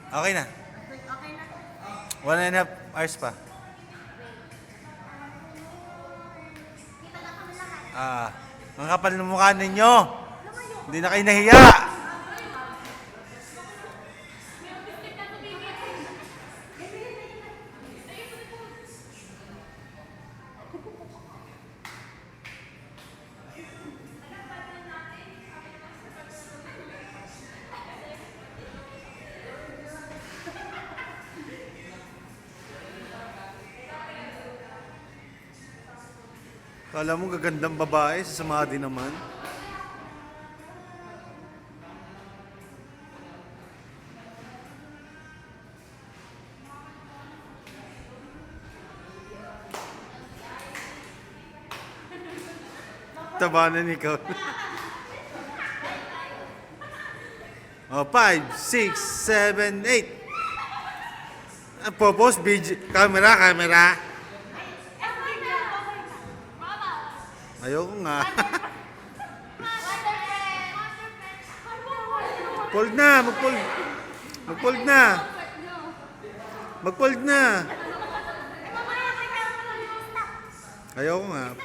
Okay na. Okay na. 1.5 hours pa. Kita na kami lahat. Ang kapal ng mukha ninyo. Hindi na kayo nahiya. Kala mo gagandang babae, sasama din naman. Tabanan ikaw. 5, 6, 7, 8. Popost, camera. Ayoko nga. Fold na, mag-fold na. Mag-fold na. Ayoko nga.